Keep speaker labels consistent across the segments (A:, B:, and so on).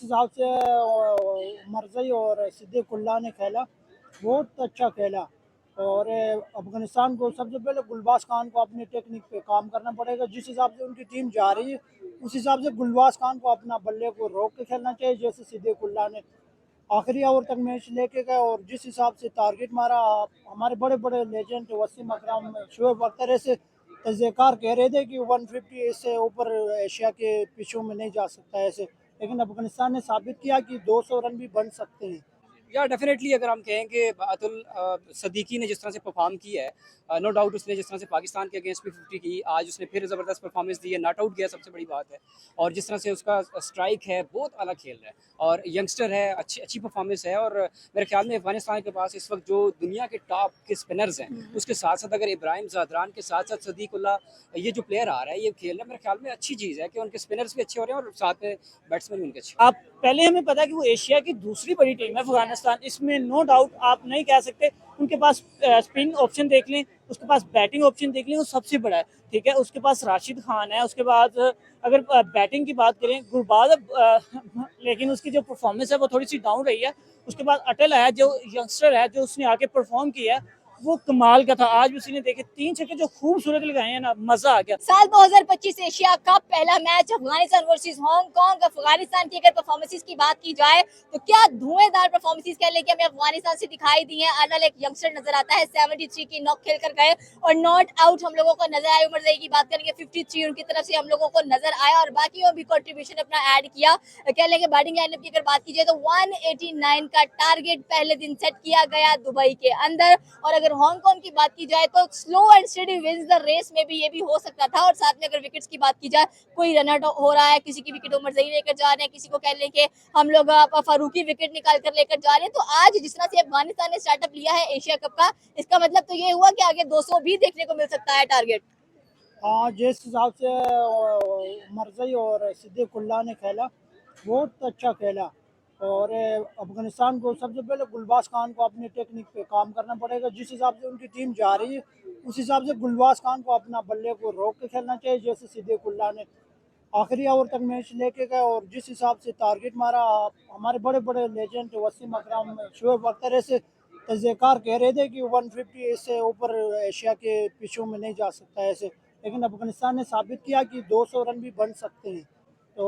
A: हिसाब से मरज़ई और सिद्दीकुल्लाह ने खेला, बहुत अच्छा खेला। और अफ़गानिस्तान को सबसे पहले गुलबाज खान को अपनी टेक्निक पे काम करना पड़ेगा। जिस हिसाब से उनकी टीम जा रही है उस हिसाब से गुलबाज खान को अपना बल्ले को रोक के खेलना चाहिए, जैसे सिद्दीकुल्लाह ने आखिरी ओवर तक मैच लेके गए। और जिस हिसाब से टारगेट मारा, हमारे बड़े बड़े लेजेंड वसीम अकरम, शुएब अख्तर ऐसे तजयकार कह रहे थे कि 150 इससे ऊपर एशिया के पिचों में नहीं जा सकता ऐसे, लेकिन अफगानिस्तान ने साबित किया कि 200 रन भी बन सकते हैं।
B: या डेफिनेटली अगर हम कहें कि अतुल सदीकी ने जिस तरह से परफॉर्म किया है, नो डाउट उसने जिस तरह से पाकिस्तान के अगेंस्ट भी 50 की, आज उसने फिर ज़बरदस्त परफॉर्मेंस दी है, नॉट आउट गया, सबसे बड़ी बात है। और जिस तरह से उसका स्ट्राइक है, बहुत अलग खेल रहा है और यंगस्टर है, अच्छी अच्छी परफॉर्मेंस है। और मेरे ख्याल में अफगानिस्तान के पास इस वक्त जो दुनिया के टॉप के स्पिनर्स हैं, उसके साथ साथ अगर इब्राहिम ज़ादरान के साथ साथ सदीकुल्लाह ये जो प्लेयर आ रहा है, ये खेल रहा है, मेरे ख्याल में अच्छी चीज़ है कि उनके स्पिनर्स भी अच्छे हो रहे हैं और साथ में बैट्समैन भी उनके अच्छे।
C: आप पहले हमें पता है कि वो एशिया की दूसरी बड़ी टीम है अफगानिस्तान, इसमें नो डाउट आप नहीं कह सकते। उनके पास स्पिन ऑप्शन देख लें, उसके पास बैटिंग ऑप्शन देख लें, वो सबसे बड़ा है, ठीक है। उसके पास राशिद खान है, उसके बाद अगर बैटिंग की बात करें गुरबाज, लेकिन उसकी जो परफॉर्मेंस है वो थोड़ी सी डाउन रही है। उसके बाद अटल है जो यंगस्टर है, जो उसने आके परफॉर्म किया है, वो कमाल का था। आज भी उसने देखे 3 छक्के जो खूबसूरत लगाए हैं ना, मजा आ गया।
D: साल 2025 एशिया कप पहला match Afghanistan versus Hong Kong. Afghanistan की अगर परफॉर्मेंसेस की बात की जाए तो क्या धुएंधार परफॉर्मेंसेस कह लेके हमें अफगानिस्तान से दिखाई दी है। अनल एक यंगस्टर नजर आता है, 73 की नॉक खेल कर गए और नॉट आउट हम लोगों को नजर आए। उमर की बात करेंगे 53 उनकी तरफ से हम लोगों को नजर आया और बाकियों भी कंट्रीब्यूशन अपना ऐड किया। कह लेंगे बैटिंग लाइनअप की अगर बात की जाए तो 189 का टारगेट पहले दिन सेट किया गया दुबई के अंदर। और अगर हांगकांग की बात की जाए तो slow and steady wins the race में भी ये भी हो सकता था। और साथ में अगर विकेट्स की बात की जाए, कोई रन आउट हो रहा है, किसी की विकेट उमर जही लेकर जा रहे हैं, किसी को कह लें कि हम लोग फारूकी विकेट निकाल कर लेकर जा रहे हैं। तो आज जिस तरह से अफगानिस्तान ने स्टार्टअप लिया है एशिया कप का, इसका मतलब तो ये हुआ कि आगे 200 भी देखने को मिल सकता है टारगेट।
A: हाँ, जिस हिसाब से मरज़ई और सिद्दीकुल्लाह ने खेला, बहुत अच्छा खेला। और अफगानिस्तान को सबसे पहले गुलबाज खान को अपनी टेक्निक पे काम करना पड़ेगा। जिस हिसाब से उनकी टीम जा रही है उस हिसाब से गुलबाज खान को अपना बल्ले को रोक के खेलना चाहिए, जैसे सिद्दीकुल्लाह ने आखिरी ओवर तक मैच लेके गए। और जिस हिसाब से टारगेट मारा, हमारे बड़े बड़े लेजेंड वसीम अकरम, शुएब अख्तर ऐसे तजयकार कह रहे थे कि 150 इससे ऊपर एशिया के पिचों में नहीं जा सकता ऐसे, लेकिन अफगानिस्तान ने साबित किया कि 200 रन भी बन सकते हैं। तो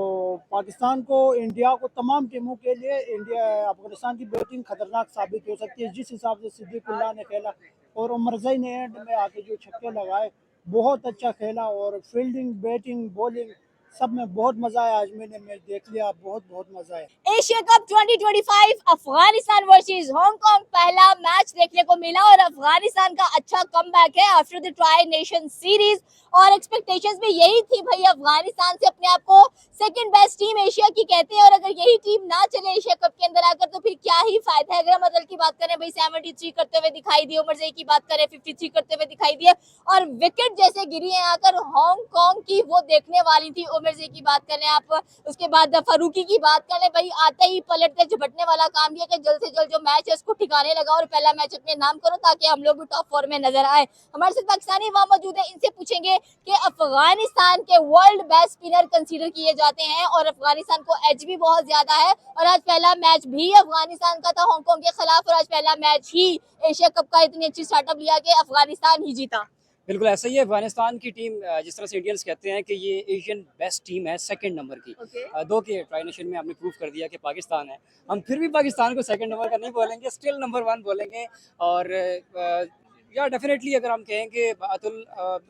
A: पाकिस्तान को, इंडिया को, तमाम टीमों के लिए इंडिया अफगानिस्तान की बैटिंग खतरनाक साबित हो सकती है। जिस हिसाब से सिद्दीकुल्लाह ने खेला और उमरज़ई ने एंड में आके जो छक्के लगाए, बहुत अच्छा खेला। और फील्डिंग, बैटिंग, बॉलिंग सब में बहुत मजा आया। आज मैंने मैच देख लिया, बहुत बहुत मजा आया।
D: Asia cup 2025 Afghanistan versus Hong Kong पहला मैच देखने को मिला और अफगानिस्तान का अच्छा कमबैक है after the tri nation series. और एक्सपेक्टेशंस भी यही थी भाई, अफगानिस्तान से अपने आप को सेकंड बेस्ट टीम एशिया की कहते हैं। और अगर यही टीम ना चले एशिया कप के अंदर आकर तो फिर क्या ही फायदा है। अगर हम अदल की बात करें भाई, 73 करते हुए दिखाई दिए, उमर जही की बात करें 53 करते हुए दिखाई दिए और विकेट जैसे गिरी है आकर हांगकांग की, वो देखने वाली थी। उमर जही की बात करें आप, उसके बाद फारूकी की बात करें भाई, आते ही पलट के झपटने वाला काम किया कि जल्द से जल्द जो मैच है उसको ठिकाने लगा और पहला मैच अपने नाम करो ताकि हम लोग भी टॉप 4 में नजर आए। हमारे साथ पाकिस्तानी वहां मौजूद है, इनसे पूछेंगे कि अफगानिस्तान के वर्ल्ड बेस्ट स्पिनर कंसीडर किए जाते हैं और अफगानिस्तान को एज भी बहुत ज्यादा है। और आज पहला मैच भी अफगानिस्तान का था हांगकांग के खिलाफ और आज पहला मैच ही एशिया कप का इतनी अच्छी स्टार्टअप लिया कि अफगानिस्तान ही जीता।
B: बिल्कुल ऐसा ही है। अफगानिस्तान की टीम जिस तरह से इंडियंस कहते हैं कि ये एशियन बेस्ट टीम है, सेकंड नंबर की। दो के ट्राई नेशन में आपने प्रूव कर दिया कि पाकिस्तान है। हम फिर भी पाकिस्तान को सेकंड नंबर का नहीं बोलेंगे, स्टिल नंबर 1 बोलेंगे। और या डेफिनेटली अगर हम कहें कि अतुल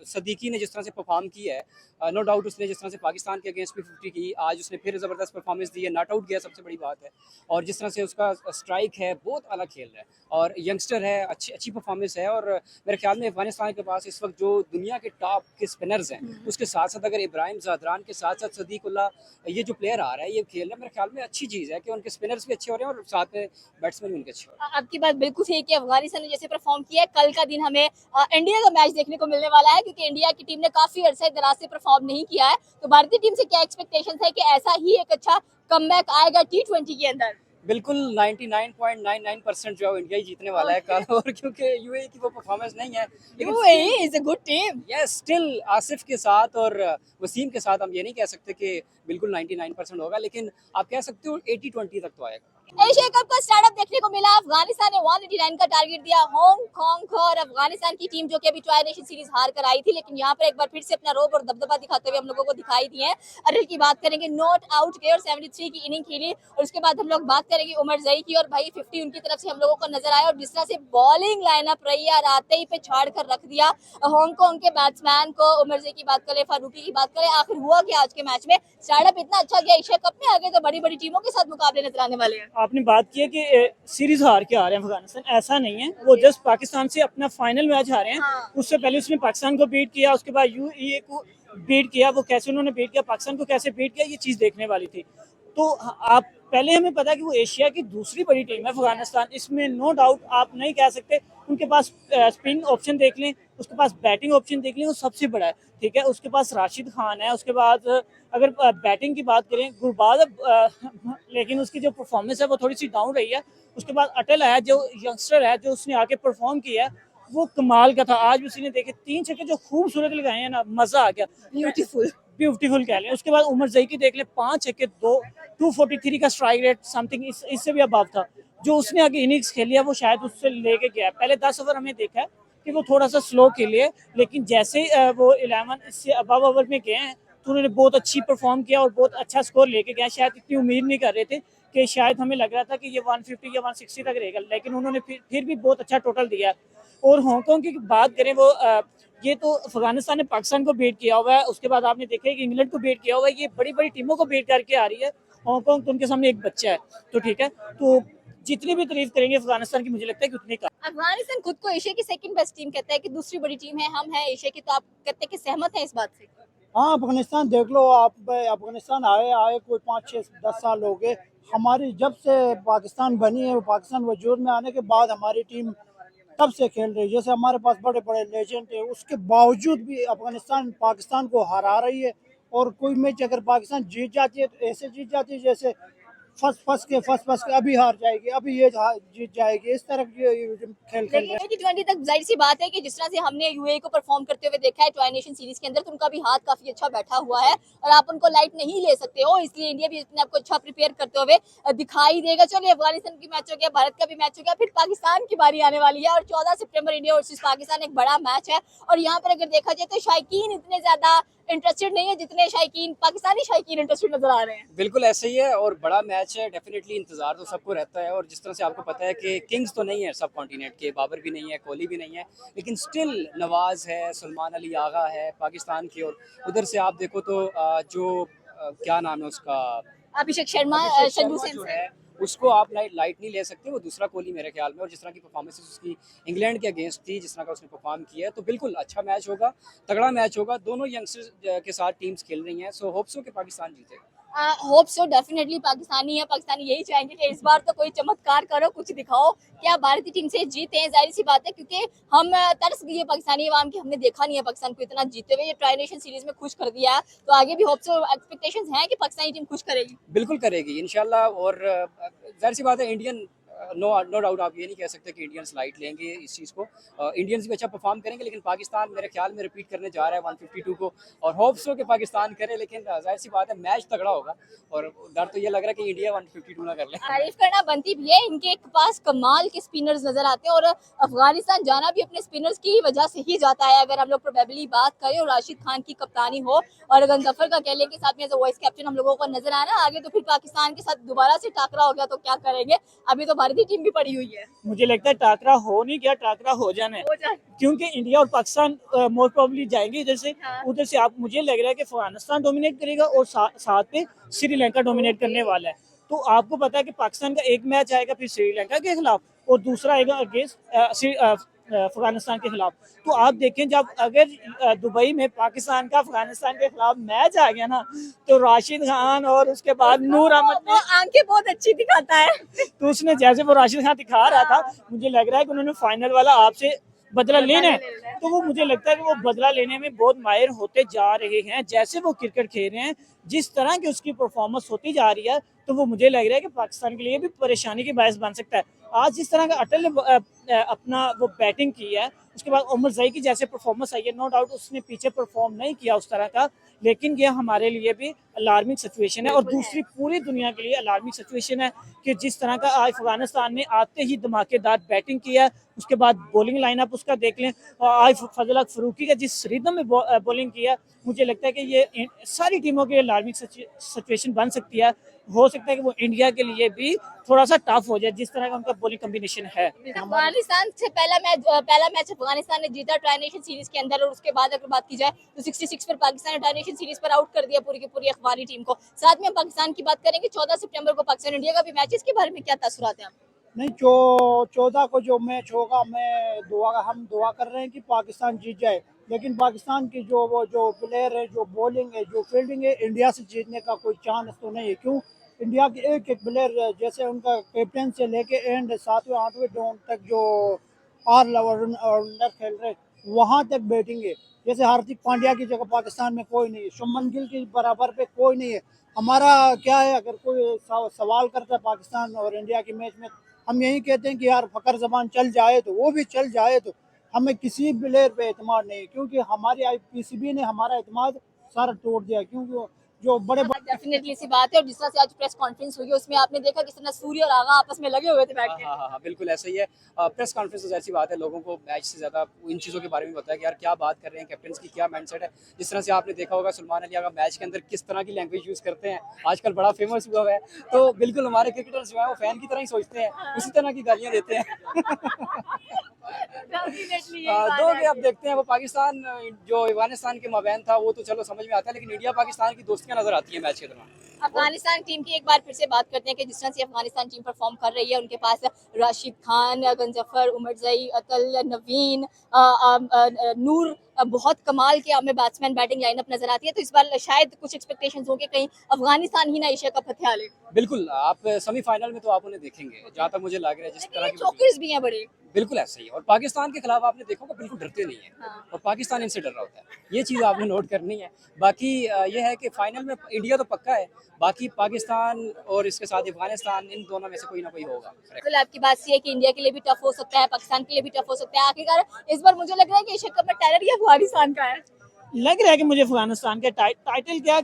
B: सदीकी ने जिस तरह से परफॉर्म किया है, नो डाउट उसने जिस तरह से पाकिस्तान के अगेंस्ट भी 50 की, आज उसने फिर ज़बरदस्त परफॉर्मेंस दी है, नॉट आउट गया, सबसे बड़ी बात है। और जिस तरह से उसका स्ट्राइक है, बहुत अलग खेल रहा है और यंगस्टर है, अच्छी अच्छी परफॉर्मेंस है। और मेरे ख्याल में अफगानिस्तान के पास इस वक्त जो दुनिया के टॉप के स्पिनर्स हैं, उसके साथ साथ अगर इब्राहिम ज़ादरान के साथ साथ सदीकुल्लाह ये जो प्लेयर आ रहा है, ये खेल रहा है, मेरे ख्याल में अच्छी चीज़ है कि उनके स्पिनर्स भी अच्छे हो रहे हैं और साथ में बैट्समैन भी उनके अच्छे हो रहे हैं।
D: आपकी बात बिल्कुल सही है कि अफगानिस्तान ने जैसे परफॉर्म किया है, कल का दिन हमें इंडिया का मैच देखने को मिलने वाला है क्योंकि इंडिया की टीम ने काफी अरसे दराज से परफॉर्म नहीं किया है। तो भारतीय टीम से क्या एक्सपेक्टेशंस है कि ऐसा ही एक अच्छा कमबैक आएगा T20 के अंदर?
B: बिल्कुल 99.99% जो है इंडिया ही जीतने वाला है कल, और क्योंकि यूएई की वो परफॉर्मेंस नहीं है, लेकिन
D: UAE is a good team.
B: Yes still Asif के साथ और वसीम के साथ हम ये नहीं कह सकते कि बिल्कुल 99% होगा, लेकिन आप कह सकते हो 80-20 तक तो आएगा।
D: एशिया कप का स्टार्टअप देखने को मिला। अफगानिस्तान ने 189 का टारगेट दिया हांगकांग को, और अफगानिस्तान की टीम जो कि अभी ट्राई नेशन सीरीज हार कर आई थी, लेकिन यहाँ पर एक बार फिर से अपना रोब और दबदबा दिखाते हुए हम लोगों को दिखाई दिए हैं। अरिल की बात करेंगे, नॉट आउट गए और 73 की इनिंग खेली, और उसके बाद हम लोग बात करेंगे उमर जई की, और भाई 50 उनकी तरफ से हम लोगों को नजर आया, और जिस तरह से बॉलिंग लाइनअप रही है आते ही पे छाड़ कर रख दिया हांगकांग के बैट्समैन को। उमर जई की बात करें, फारूकी की बात करें, आखिर हुआ कि आज के मैच में स्टार्टअप इतना अच्छा गया। एशिया कप में आगे तो बड़ी बड़ी टीमों के साथ मुकाबले नजर आने वाले हैं।
C: आपने बात की है कि सीरीज हार के आ रहे हैं अफगानिस्तान, ऐसा नहीं है। वो जस्ट पाकिस्तान से अपना फाइनल मैच हारे हैं।
D: हाँ।
C: उससे पहले उसने पाकिस्तान को बीट किया, उसके बाद यूएई को बीट किया। वो कैसे उन्होंने बीट किया, पाकिस्तान को कैसे बीट किया, ये चीज़ देखने वाली थी। तो आप पहले हमें पता है कि वो एशिया की दूसरी बड़ी टीम है अफगानिस्तान, इसमें नो डाउट आप नहीं कह सकते। उनके पास स्पिन ऑप्शन देख लें, उसके पास बैटिंग ऑप्शन देख लें, वो सबसे बड़ा है, ठीक है। उसके पास राशिद खान है, उसके बाद अगर बैटिंग की बात करें गुरबाज, लेकिन उसकी जो परफॉर्मेंस है वो थोड़ी सी डाउन रही है। उसके बाद अटल है जो यंगस्टर है, जो उसने आके परफॉर्म किया है, वो कमाल का था। आज भी उसने देखे 3 छक्के जो खूबसूरत लगाए हैं ना, मजा आ गया, ब्यूटीफुल कह लें। उसके बाद उमर जई की देख ले, 5 छक्के 243 का स्ट्राइक रेट समथिंग, इससे भी अबव था। जो उसने आगे इनिंग्स खेली है वो शायद उससे लेके गया। पहले 10 ओवर हमने देखा है कि वो थोड़ा सा स्लो खेले है, लेकिन जैसे वो 11 इससे अबव ओवर में गए हैं तो उन्होंने बहुत अच्छी परफॉर्म किया और बहुत अच्छा स्कोर लेके गया। शायद इतनी उम्मीद नहीं कर रहे थे कि शायद हमें लग रहा था कि ये 150 या 160 तक रहेगा, लेकिन उन्होंने फिर भी बहुत अच्छा टोटल दिया। और हांगकांग की बात करें, वो ये तो अफगानिस्तान ने पाकिस्तान को बीट किया हुआ है, उसके बाद आपने देखा है कि इंग्लैंड को बीट किया हुआ है। ये बड़ी बड़ी टीमों को बीट करके आ रही है। हांगकांग तो उनके सामने एक बच्चा है, तो ठीक है। तो जितनी भी तारीफ करेंगे अफगानिस्तान की, मुझे लगता है कि उतनी कम।
D: अफगानिस्तान खुद को एशिया की सेकंड बेस्ट टीम कहता है कि दूसरी बड़ी टीम है, हम हैं एशिया की, तो आप कहते हैं कि सहमत हैं इस बात से?
A: हाँ, अफगानिस्तान देख लो आप, अफगानिस्तान आए कोई 5-6-10 साल हो गए। हमारी जब से पाकिस्तान बनी है, पाकिस्तान वजूद में आने के बाद हमारी टीम तब से खेल रही है। जैसे हमारे पास बड़े बड़े लेजेंड है, उसके बावजूद भी अफगानिस्तान पाकिस्तान को हरा रही है। और कोई मैच अगर पाकिस्तान जीत जाती है तो ऐसे जीत जाती है जैसे फंस के अभी हार जाएगी, अभी ये जीत जाएगी, इस तरह की खेल खेल रहे हैं।
D: 2020 तक जाहिर सी बात है कि जिस तरह से हमने यूएई को परफॉर्म करते हुए देखा है ट्राई नेशन सीरीज के अंदर, तो उनका भी हाथ काफी अच्छा बैठा हुआ है और आप उनको लाइट नहीं ले सकते हो। इसलिए इंडिया भी अपने आपको अच्छा प्रिपेयर करते हुए दिखाई देगा। चलिए, अफगानिस्तान की मैच हो गया, भारत का भी मैच हो गया, फिर पाकिस्तान की बारी आने वाली है और 14 सितंबर इंडिया वर्सेस पाकिस्तान एक बड़ा मैच है। और यहाँ पर अगर देखा जाए तो शायकीन इतने ज्यादा इंटरेस्टेड नहीं है जितने शायकीन पाकिस्तानी शायकीन इंटरेस्टेड नजर आ रहे हैं।
B: बिल्कुल ऐसे ही है और बड़ा मैच है, डेफिनेटली इंतजार तो सबको रहता है। और जिस तरह से आपको पता है कि किंग्स तो नहीं है सब कॉन्टिनेंट के, बाबर भी नहीं है, कोहली भी नहीं है, लेकिन स्टिल नवाज है, सलमान अली आगा है पाकिस्तान की। और उधर से आप देखो तो क्या नाम है उसका,
D: अभिषेक शर्मा, संजू
B: जो है उसको आप लाइट नहीं ले सकते। वो दूसरा कोहली मेरे ख्याल में, और जिस तरह की परफॉर्मेंस उसकी इंग्लैंड के अगेंस्ट थी, जिस तरह का उसने परफॉर्म किया है, तो बिल्कुल अच्छा मैच होगा, तगड़ा मैच होगा। दोनों यंगस्टर्स के साथ टीम्स खेल रही हैं, सो होप सो कि पाकिस्तान जीते।
D: होप सो, डेफिनेटली पाकिस्तानी यही चाहेंगे कि इस बार तो कोई चमत्कार करो, कुछ दिखाओ, क्या भारतीय टीम से जीते हैं। जाहिर सी बात है क्योंकि हम तरस गए पाकिस्तानी अवाम की, हमने देखा नहीं है पाकिस्तान को इतना जीते हुए। ये ट्राई नेशन सीरीज में खुश कर दिया है, तो आगे भी होप सो, एक्सपेक्टेशंस हैं कि पाकिस्तानी टीम खुश करेगी।
B: बिल्कुल करेगी इंशाल्लाह। और जाहिर सी बात है इंडियन नो डाउट आप ये नहीं कह सकते कि इंडियंस लाइट लेंगे इस चीज़ को। इंडियंस भी अच्छा परफॉर्म करेंगे, लेकिन पाकिस्तान मेरे ख्याल में रिपीट करने जा रहा है 152 को, और होप्स हो कि पाकिस्तान करे। लेकिन जाहिर सी बात है मैच तगड़ा होगा, और डर तो ये लग रहा है कि इंडिया 152 ना कर ले।
D: तारीफ करना बनती भी है, इनके पास कमाल के स्पिनर्स नजर आते हैं, और अफगानिस्तान जाना भी अपने स्पिनर्स की वजह से ही जाता है। अगर हम लोग प्रोबेबली बात करें और राशिद खान की कप्तानी हो और अगर जफर का कहले के साथ में एज अ वाइस कैप्टन हम लोगों को नजर आ रहा है आगे, तो फिर पाकिस्तान के साथ दोबारा से टाकरा हो गया तो क्या करेंगे। अभी तो भारतीय टीम भी पड़ी हुई है।
C: मुझे लगता है टाकरा हो नहीं गया, टाकरा हो जाना है, क्योंकि इंडिया और पाकिस्तान मोस्ट प्रोबेबली जाएंगे इधर से।
D: हाँ।
C: उधर से आप, मुझे लग रहा है कि अफगानिस्तान डोमिनेट करेगा और साथ में श्रीलंका डोमिनेट करने वाला है। तो आपको पता है कि पाकिस्तान का एक मैच आएगा फिर श्रीलंका के खिलाफ और दूसरा आएगा अगेंस्ट अफगानिस्तान के खिलाफ। तो आप देखें, जब अगर दुबई में पाकिस्तान का अफगानिस्तान के खिलाफ मैच आ गया ना, तो राशिद खान और उसके बाद नूर अहमद
D: वो आंखें बहुत अच्छी दिखाता है।
C: तो उसने जैसे वो राशिद खान दिखा रहा था, मुझे लग रहा है कि उन्होंने फाइनल वाला आपसे बदला लेना है। तो वो मुझे लगता है कि वो बदला लेने में बहुत माहिर होते जा रहे हैं। जैसे वो क्रिकेट खेल रहे हैं, जिस तरह की उसकी परफॉर्मेंस होती जा रही है, तो वो मुझे लग रहा है कि पाकिस्तान के लिए भी परेशानी की बायस बन सकता है। आज जिस तरह का अटल ने अपना वो बैटिंग की है, उसके बाद उमर ज़ई की जैसे परफॉर्मेंस आई है, नो डाउट उसने पीछे परफॉर्म नहीं किया उस तरह का, लेकिन ये हमारे लिए भी अलार्मिंग सिचुएशन है और दूसरी पूरी दुनिया के लिए अलार्मिंग सिचुएशन है कि जिस तरह का आज अफगानिस्तान ने आते ही धमाकेदार बैटिंग की है, उसके बाद बॉलिंग लाइनअप उसका देख लें और आज फजल हक फरूकी का जिस रिदम में बॉलिंग किया, मुझे लगता है कि ये सारी टीमों के अलार्मिंग सिचुएशन बन सकती है। हो सकता है कि वो इंडिया के लिए भी थोड़ा सा टफ हो जाए जिस तरह का उनका बॉलिंग कॉम्बिनेशन है।
D: अफगानिस्तान से पहला मैच अफगानिस्तान ने जीता ट्राई नेशन सीरीज के अंदर, और उसके बाद अगर बात की जाए तो 66 पर पाकिस्तान ने ट्राई नेशन सीरीज पर आउट कर दिया पूरी की पूरी अफगानी टीम को। साथ में हम पाकिस्तान की बात करेंगे, 14 सितंबर को पाकिस्तान इंडिया का भी मैच, इसके बारे में क्या तासुरात हैं?
A: नहीं, 14 को जो मैच होगा, हम दुआ कर रहे हैं कि पाकिस्तान जीत जाए। लेकिन पाकिस्तान की जो प्लेयर है, जो बॉलिंग है, जो फील्डिंग है, इंडिया से जीतने का कोई चांस तो नहीं है। क्यों? इंडिया के एक एक प्लेयर, जैसे उनका कैप्टन से लेके एंड 7वें 8वें डाउन तक जो ऑलराउंडर खेल रहे, वहाँ तक बैटिंग है। जैसे हार्दिक पांड्या की जगह पाकिस्तान में कोई नहीं है, शुभमन गिल की बराबर पे कोई नहीं है। हमारा क्या है, अगर कोई सवाल करता है पाकिस्तान और इंडिया के मैच में, हम यही कहते हैं कि यार फ़खर ज़मान चल जाए तो वो भी चल जाए, तो हमें किसी प्लेयर पे एतमाद नहीं है, क्योंकि हमारी IPCB ने हमारा एतमाद सारा तोड़ दिया। क्योंकि जो बड़े
D: डेफिनेटली सी बात है, और जिस तरह से आज प्रेस कॉन्फ्रेंस हुई उसमें आपने देखा किस तरह सूर्य और आगा आपस में लगे हुए थे बैठ के।
B: हाँ, बिल्कुल ऐसा ही है। प्रेस कॉन्फ्रेंस तो ऐसी बात है, लोगों को मैच से ज़्यादा इन चीज़ों के बारे में पता है कि यार क्या बात कर रहे हैं, कैप्टन की क्या माइंडसेट है। जिस तरह से आपने देखा होगा सलमान अली आगा मैच के अंदर किस तरह की लैंग्वेज यूज़ करते हैं, आजकल बड़ा फेमस हुआ है। तो बिल्कुल हमारे क्रिकेटर्स जो है वो फैन की तरह ही सोचते हैं, उसी तरह की गालियाँ देते हैं। दो के अब देखते हैं, वो पाकिस्तान जो अफगानिस्तान के माबैन था वो तो चलो समझ में आता है, लेकिन इंडिया पाकिस्तान की दोस्तियां नजर आती है मैच के दौरान।
D: अफगानिस्तान टीम की एक बार फिर से बात करते हैं कि जिस तरह से अफगानिस्तान टीम परफॉर्म कर रही है, उनके पास राशिद खान, गंजफर, उमर ज़ई, अतल, नवीन, नूर, बहुत कमाल के हमें बैट्समैन बैटिंग लाइनअप नजर आती है। तो इस बार शायद कुछ एक्सपेक्टेशंस हो कि कहीं अफगानिस्तान ही ना एशिया कप हथिया ले।
B: बिल्कुल, आप सेमीफाइनल में तो आप उन्हें देखेंगे, जहाँ तक मुझे लग रहा है जिस तरह की
D: चौकर्स भी हैं बड़े।
B: बिल्कुल ऐसा ही है। और पाकिस्तान के खिलाफ आपने देखा होगा बिल्कुल डरते नहीं है।
D: हाँ।
B: और पाकिस्तान इनसे डर रहा होता है, ये चीज़ आपने नोट करनी है। बाकी ये है कि फाइनल में इंडिया तो पक्का है, बाकी पाकिस्तान और इसके साथ अफगानिस्तान, इन दोनों में से कोई ना कोई होगा।
D: बिल्कुल आपकी बात सही है कि इंडिया के लिए भी टफ हो सकता है, पाकिस्तान के लिए भी टफ हो सकता है। आखिरकार इस बार मुझे लग रहा है कि एशिया कप में टेरर ही अफगानिस्तान का है।
C: लग रहा है कि मुझे अफगानिस्तान का टाइटल क्या,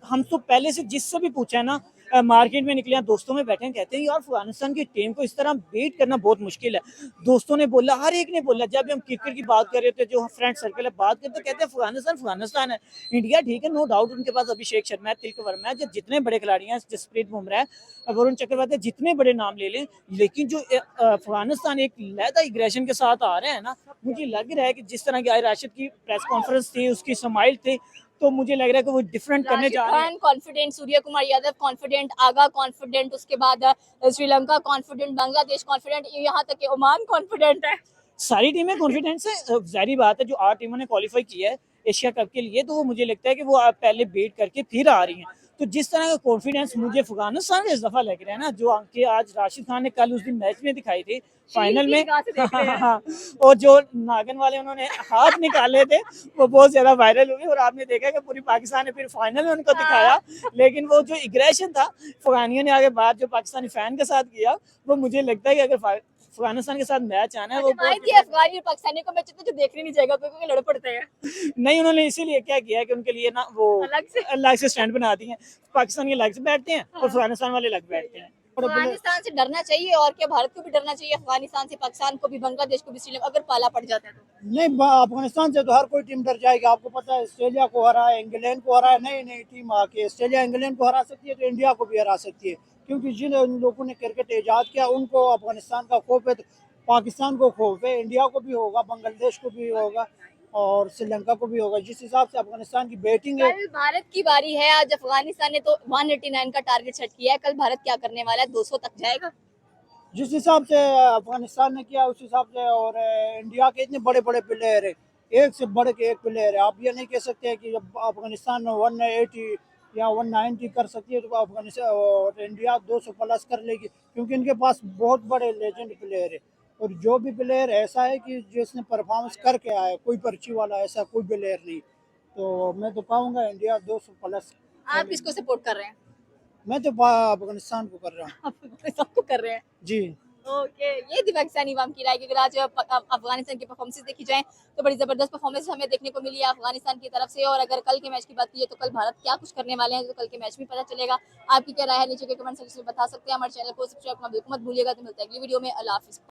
C: हम तो पहले से जिससे भी पूछा है ना, मार्केट में निकले हैं, दोस्तों में बैठे हैं, कहते हैं यार अफगानिस्तान की टीम को इस तरह बीट करना बहुत मुश्किल है। दोस्तों ने बोला, हर एक ने बोला, जब हम क्रिकेट की बात कर रहे थे, जो फ्रेंड सर्कल है बात करते, तो कहते हैं अफगानिस्तान अफगानिस्तान है। इंडिया ठीक है, नो डाउट उनके पास अभिषेक शर्मा है, तिलक वर्मा है, जितने बड़े खिलाड़ी हैं, जसप्रीत बुमराह है, वरुण चक्रवर्ती, जितने बड़े नाम ले लें, लेकिन जो अफगानिस्तान एक लहदा एग्रेशन के साथ आ रहे हैं ना, मुझे लग रहा है कि जिस तरह की आज राशिद की प्रेस कॉन्फ्रेंस थी, उसकी स्माइल थी, तो मुझे लग रहा है कि वो डिफरेंट करने जा रहे हैं।
D: कॉन्फिडेंट, सूर्य कुमार यादव कॉन्फिडेंट, आगा कॉन्फिडेंट, उसके बाद श्रीलंका कॉन्फिडेंट, बांग्लादेश कॉन्फिडेंट, यहाँ तक कि ओमान कॉन्फिडेंट है।
C: सारी टीमें कॉन्फिडेंस है, जाहिर बात है। जो 8 टीमों ने क्वालिफाई किया है एशिया कप के लिए, तो वो मुझे लगता है कि वो पहले बेट करके फिर आ रही हैं। तो जिस तरह का कॉन्फिडेंस मुझे अफगानिस्तान में इस दफा लग रहा है ना, जो अंक आज राशिद खान ने कल उस दिन मैच में दिखाई थी फाइनल में, और जो नागन वाले उन्होंने हाथ निकाले थे, वो बहुत ज्यादा वायरल हुए। और आपने देखा कि पूरी पाकिस्तान ने फिर फाइनल में उनको दिखाया, लेकिन वो जो एग्रेशन था अफगानियों ने आगे बात जो पाकिस्तानी फैन के साथ किया, वो मुझे लगता है कि अगर अफगानिस्तान के साथ मैच आना है, वो
D: अफगानी और पाकिस्तानी को मैच तो देखने नहीं जाएगा क्योंकि लड़ पड़ते हैं।
C: नहीं, उन्होंने इसीलिए क्या किया है कि उनके लिए ना वो अलग से स्टैंड बना दिए हैं। पाकिस्तानी अलग से बैठते हैं और अफगानिस्तान वाले अलग बैठते हैं।
D: अफगानिस्तान से डरना चाहिए, और क्या भारत को भी डरना चाहिए अफगानिस्तान से, पाकिस्तान को भी, बांग्लादेश को भी, श्रीलंका अगर पाला पड़ जाता है तो?
A: नहीं, अफगानिस्तान से तो हर कोई टीम डर जाएगी। आपको पता है, ऑस्ट्रेलिया को हरा है, इंग्लैंड को हरा है, नई नई टीम आके ऑस्ट्रेलिया इंग्लैंड को हरा सकती है, तो इंडिया को भी हरा सकती है। क्योंकि जिन लोगों ने क्रिकेट ईजाद किया, उनको अफगानिस्तान का खौफ है, तो पाकिस्तान को खौफ है, इंडिया को भी होगा, बांग्लादेश को भी होगा और श्रीलंका को भी होगा। जिस हिसाब से अफगानिस्तान की बैटिंग है।
D: कल भारत की बारी है। आज अफगानिस्तान ने तो 189 का टारगेट सेट किया है, कल भारत क्या करने वाला है? 200 तक जाएगा?
A: जिस हिसाब से अफगानिस्तान ने किया, उस हिसाब से। और इंडिया के इतने बड़े बड़े प्लेयर है, एक से बढ़ के एक प्लेयर है। आप ये नहीं कह सकते कि जब अफगानिस्तान 180 या 190 कर सकती है, तो अफगानिस्तान और इंडिया 200 प्लस कर लेगी, क्योंकि इनके पास बहुत बड़े लेजेंड प्लेयर है। और जो भी प्लेयर ऐसा है कि जिसने परफॉर्मेंस करके आया, कोई पर्ची वाला ऐसा कोई प्लेयर नहीं। तो मैं तो कहूँगा इंडिया 200 प्लस
D: आप किसको सपोर्ट कर रहे हैं?
A: मैं तो अफगानिस्तान को कर रहा हूँ।
D: आप सबको कर रहे हैं।
A: जी।
D: ओके, ये थी पाकिस्तानी अवाम की राय कि अगर आज अफगानिस्तान की परफॉर्मेंस देखी जाए तो बड़ी जबरदस्त परफॉर्मेंस हमें देखने को मिली है अफगानिस्तान की तरफ से। और अगर कल के मैच की बात की तो कल भारत क्या कुछ करने वाले हैं तो कल के मैच में पता चलेगा। आपकी क्या राय है नीचे के कमेंट सेक्शन में बता सकते हैं। हमारे चैनल को सब्सक्राइब करना बिल्कुल मत भूलिएगा। तो मिलते हैं अगली वीडियो में। अल्लाह हाफिज।